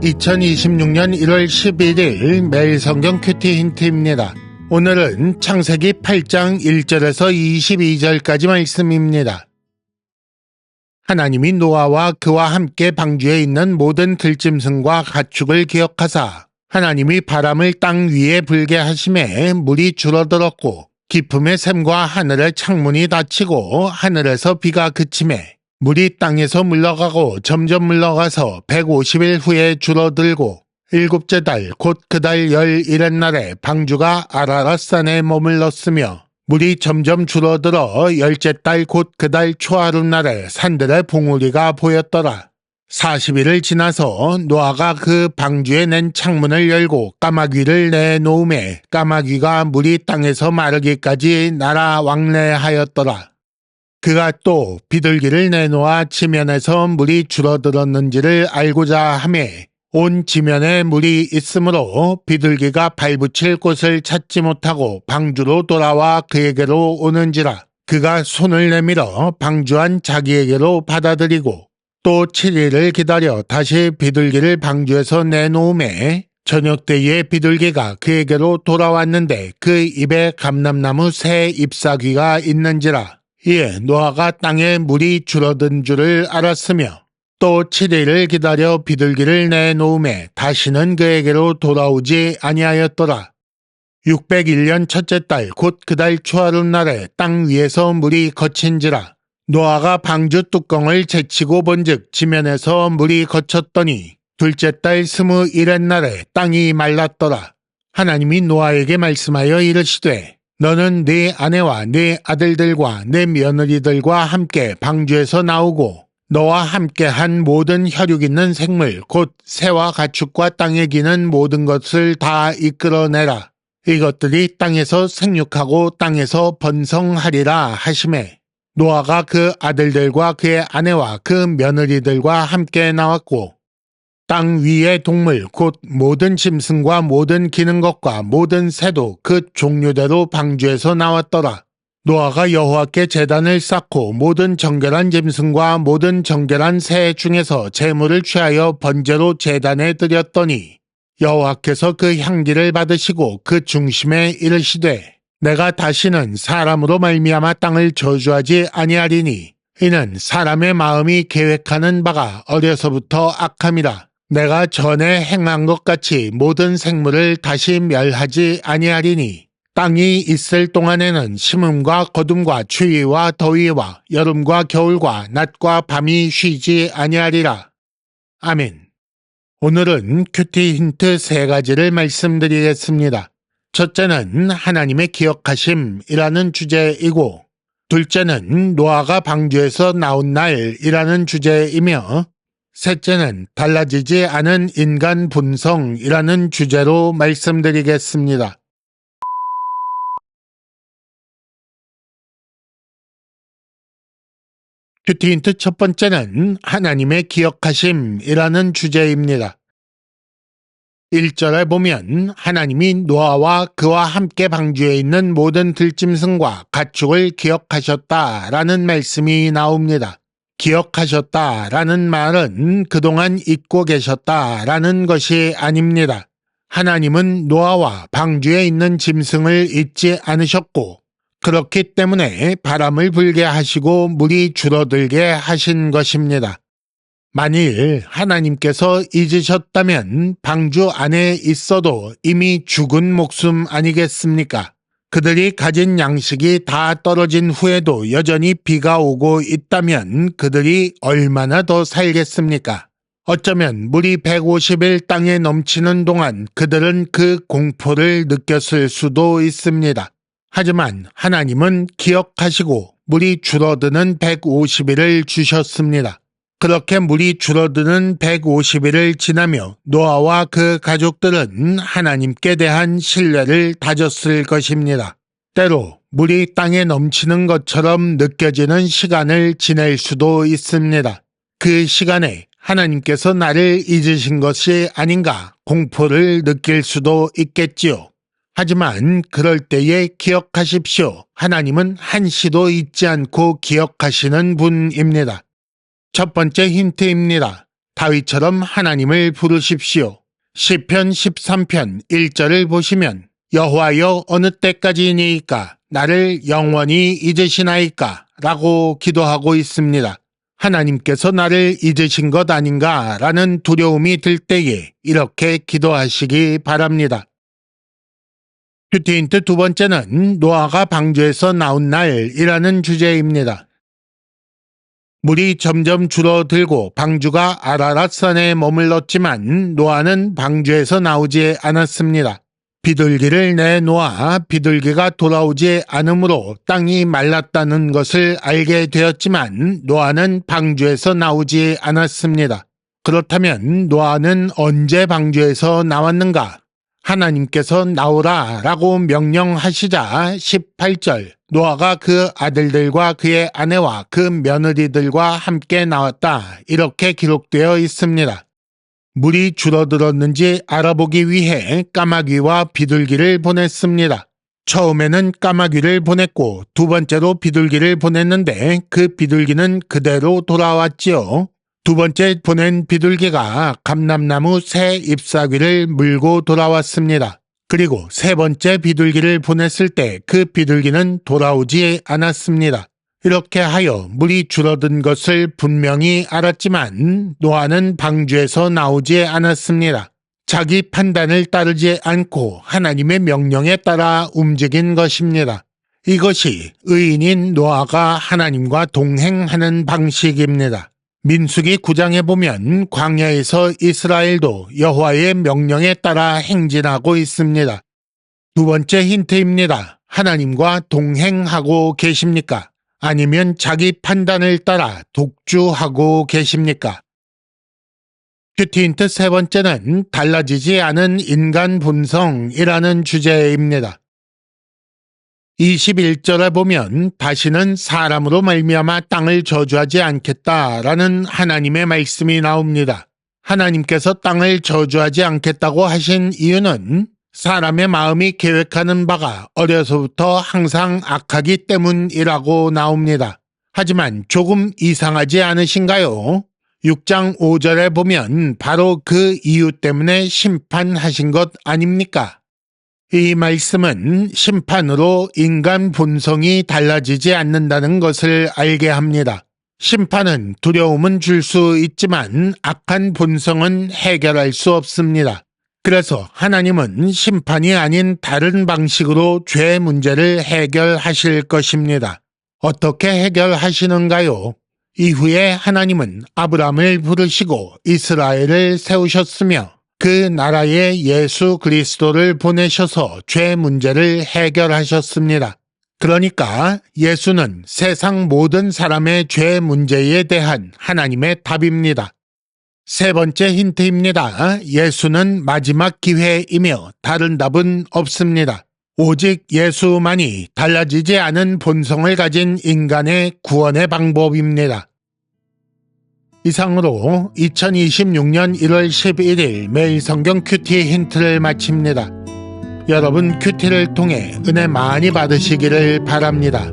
2026년 1월 11일 매일 성경 큐티 힌트입니다. 오늘은 창세기 8장 1절에서 22절까지 말씀입니다. 하나님이 노아와 그와 함께 방주에 있는 모든 들짐승과 가축을 기억하사 하나님이 바람을 땅 위에 불게 하심에 물이 줄어들었고 깊음의 샘과 하늘의 창문이 닫히고 하늘에서 비가 그치매 물이 땅에서 물러가고 점점 물러가서 150일 후에 줄어들고 일곱째 달 곧 그 달 11의 날에 방주가 아라랏산에 머물렀으며 물이 점점 줄어들어 열째 달 곧 그 달 초하루 날에 산들의 봉우리가 보였더라. 40일을 지나서 노아가 그 방주에 낸 창문을 열고 까마귀를 내놓음에 까마귀가 물이 땅에서 마르기까지 날아 왕래하였더라. 그가 또 비둘기를 내놓아 지면에서 물이 줄어들었는지를 알고자 하매 온 지면에 물이 있으므로 비둘기가 발붙일 곳을 찾지 못하고 방주로 돌아와 그에게로 오는지라. 그가 손을 내밀어 방주한 자기에게로 받아들이고 또 7일을 기다려 다시 비둘기를 방주에서 내놓음에 저녁때에 비둘기가 그에게로 돌아왔는데 그 입에 감람나무 새 잎사귀가 있는지라. 이에 노아가 땅에 물이 줄어든 줄을 알았으며 또 7일을 기다려 비둘기를 내놓음에 다시는 그에게로 돌아오지 아니하였더라. 601년 첫째 달 곧 그 달 초하루 날에 땅 위에서 물이 거친지라. 노아가 방주 뚜껑을 제치고 본즉 지면에서 물이 거쳤더니 둘째 달 21의 날에 땅이 말랐더라. 하나님이 노아에게 말씀하여 이르시되 너는 네 아내와 네 아들들과 네 며느리들과 함께 방주에서 나오고 너와 함께한 모든 혈육 있는 생물 곧 새와 가축과 땅에 기는 모든 것을 다 이끌어내라. 이것들이 땅에서 생육하고 땅에서 번성하리라 하시매 노아가 그 아들들과 그의 아내와 그 며느리들과 함께 나왔고 땅 위의 동물 곧 모든 짐승과 모든 기는 것과 모든 새도 그 종류대로 방주에서 나왔더라. 노아가 여호와께 제단을 쌓고 모든 정결한 짐승과 모든 정결한 새 중에서 제물을 취하여 번제로 제단에 드렸더니 여호와께서 그 향기를 받으시고 그 중심에 이르시되 내가 다시는 사람으로 말미암아 땅을 저주하지 아니하리니 이는 사람의 마음이 계획하는 바가 어려서부터 악함이라. 내가 전에 행한 것 같이 모든 생물을 다시 멸하지 아니하리니 땅이 있을 동안에는 심음과 거둠과 추위와 더위와 여름과 겨울과 낮과 밤이 쉬지 아니하리라. 아멘. 오늘은 큐티 힌트 3가지를 말씀드리겠습니다. 첫째는 하나님의 기억하심이라는 주제이고 둘째는 노아가 방주에서 나온 날이라는 주제이며 셋째는 달라지지 않은 인간 본성이라는 주제로 말씀드리겠습니다. 큐티 힌트 첫 번째는 하나님의 기억하심이라는 주제입니다. 1절에 보면 하나님이 노아와 그와 함께 방주에 있는 모든 들짐승과 가축을 기억하셨다라는 말씀이 나옵니다. 기억하셨다라는 말은 그동안 잊고 계셨다라는 것이 아닙니다. 하나님은 노아와 방주에 있는 짐승을 잊지 않으셨고 그렇기 때문에 바람을 불게 하시고 물이 줄어들게 하신 것입니다. 만일 하나님께서 잊으셨다면 방주 안에 있어도 이미 죽은 목숨 아니겠습니까? 그들이 가진 양식이 다 떨어진 후에도 여전히 비가 오고 있다면 그들이 얼마나 더 살겠습니까? 어쩌면 물이 150일 땅에 넘치는 동안 그들은 그 공포를 느꼈을 수도 있습니다. 하지만 하나님은 기억하시고 물이 줄어드는 150일을 주셨습니다. 그렇게 물이 줄어드는 150일을 지나며 노아와 그 가족들은 하나님께 대한 신뢰를 다졌을 것입니다. 때로 물이 땅에 넘치는 것처럼 느껴지는 시간을 지낼 수도 있습니다. 그 시간에 하나님께서 나를 잊으신 것이 아닌가 공포를 느낄 수도 있겠지요. 하지만 그럴 때에 기억하십시오. 하나님은 한시도 잊지 않고 기억하시는 분입니다. 첫 번째 힌트입니다. 다윗처럼 하나님을 부르십시오. 시편 13편 1절을 보시면 여호와여 어느 때까지이니이까 나를 영원히 잊으시나이까 라고 기도하고 있습니다. 하나님께서 나를 잊으신 것 아닌가 라는 두려움이 들 때에 이렇게 기도하시기 바랍니다. 큐티 힌트 두 번째는 노아가 방주에서 나온 날이라는 주제입니다. 물이 점점 줄어들고 방주가 아라랏산에 머물렀지만 노아는 방주에서 나오지 않았습니다. 비둘기를 내놓아 비둘기가 돌아오지 않으므로 땅이 말랐다는 것을 알게 되었지만 노아는 방주에서 나오지 않았습니다. 그렇다면 노아는 언제 방주에서 나왔는가? 하나님께서 나오라 라고 명령하시자 18절 노아가 그 아들들과 그의 아내와 그 며느리들과 함께 나왔다 이렇게 기록되어 있습니다. 물이 줄어들었는지 알아보기 위해 까마귀와 비둘기를 보냈습니다. 처음에는 까마귀를 보냈고 두 번째로 비둘기를 보냈는데 그 비둘기는 그대로 돌아왔지요. 두 번째 보낸 비둘기가 감람나무 새 잎사귀를 물고 돌아왔습니다. 그리고 세 번째 비둘기를 보냈을 때 그 비둘기는 돌아오지 않았습니다. 이렇게 하여 물이 줄어든 것을 분명히 알았지만 노아는 방주에서 나오지 않았습니다. 자기 판단을 따르지 않고 하나님의 명령에 따라 움직인 것입니다. 이것이 의인인 노아가 하나님과 동행하는 방식입니다. 민수기 9장에 보면 광야에서 이스라엘도 여호와의 명령에 따라 행진하고 있습니다. 두 번째 힌트입니다. 하나님과 동행하고 계십니까? 아니면 자기 판단을 따라 독주하고 계십니까? 큐티 힌트 세 번째는 달라지지 않은 인간 본성이라는 주제입니다. 21절에 보면 다시는 사람으로 말미암아 땅을 저주하지 않겠다라는 하나님의 말씀이 나옵니다. 하나님께서 땅을 저주하지 않겠다고 하신 이유는 사람의 마음이 계획하는 바가 어려서부터 항상 악하기 때문이라고 나옵니다. 하지만 조금 이상하지 않으신가요? 6장 5절에 보면 바로 그 이유 때문에 심판하신 것 아닙니까? 이 말씀은 심판으로 인간 본성이 달라지지 않는다는 것을 알게 합니다. 심판은 두려움은 줄 수 있지만 악한 본성은 해결할 수 없습니다. 그래서 하나님은 심판이 아닌 다른 방식으로 죄 문제를 해결하실 것입니다. 어떻게 해결하시는가요? 이후에 하나님은 아브람을 부르시고 이스라엘을 세우셨으며 그 나라에 예수 그리스도를 보내셔서 죄 문제를 해결하셨습니다. 그러니까 예수는 세상 모든 사람의 죄 문제에 대한 하나님의 답입니다. 세 번째 힌트입니다. 예수는 마지막 기회이며 다른 답은 없습니다. 오직 예수만이 달라지지 않은 본성을 가진 인간의 구원의 방법입니다. 이상으로 2026년 1월 11일 매일 성경 큐티 힌트를 마칩니다. 여러분 큐티를 통해 은혜 많이 받으시기를 바랍니다.